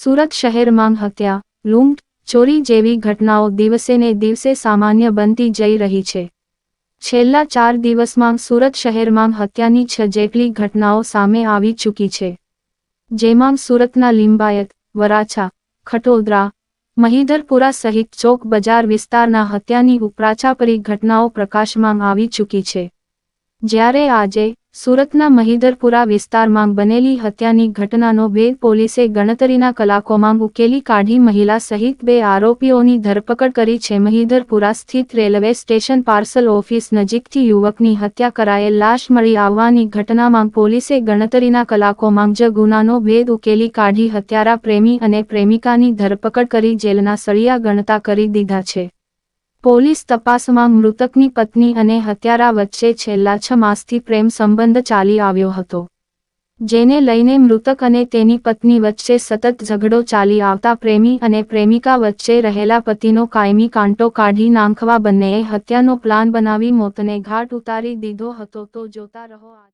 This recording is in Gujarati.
સુરત શહેરમાં હત્યા, લૂંટ, ચોરી જેવી ઘટનાઓ દિવસેને દિવસે સામાન્ય બનતી જઈ રહી છે। છેલ્લા 4 દિવસમાં સુરત શહેરમાં હત્યાની 6 જેટલી ઘટનાઓ સામે આવી ચૂકી છે, જેમાં સુરતના લિંબાયત, વરાછા, ખટોદરા, મહિધરપુરા સહિત ચોક બજાર વિસ્તારના હત્યાની ઉપરાછાપરી ઘટનાઓ પ્રકાશમાં આવી ચૂકી છે। જ્યારે આજે સુરતના મહિધરપુરા વિસ્તારમાં બનેલી હત્યાની ઘટનાનો ભેદ પોલીસે ગણતરીના કલાકોમાં ઉકેલી કાઢી મહિલા સહિત 2 આરોપીઓની ધરપકડ કરી છે। મહિધરપુરા સ્થિત રેલવે સ્ટેશન પાર્સલ ઓફિસ નજીકથી યુવકની હત્યા કરાયેલ લાશ મળી આવવાની ઘટનામાં પોલીસે ગણતરીના કલાકોમાં જ ગુનાનો ભેદ ઉકેલી કાઢી હત્યારા પ્રેમી અને પ્રેમિકાની ધરપકડ કરી જેલના સળિયા ગણતા કરી દીધા છે। પોલીસ તપાસમાં મૃતકની પત્ની અને હત્યારા વચ્ચે છેલ્લા 6 માસથી પ્રેમ સંબંધ ચાલી આવ્યો હતો, જેને લઈને મૃતક અને તેની પત્ની વચ્ચે સતત ઝઘડો ચાલી આવતા પ્રેમી અને પ્રેમિકા વચ્ચે રહેલા પતિનો કાયમી કાંટો કાઢી નાંખવા બંનેએ હત્યાનો પ્લાન બનાવી મોતને ઘાટ ઉતારી દીધો હતો। તો જોતા રહો।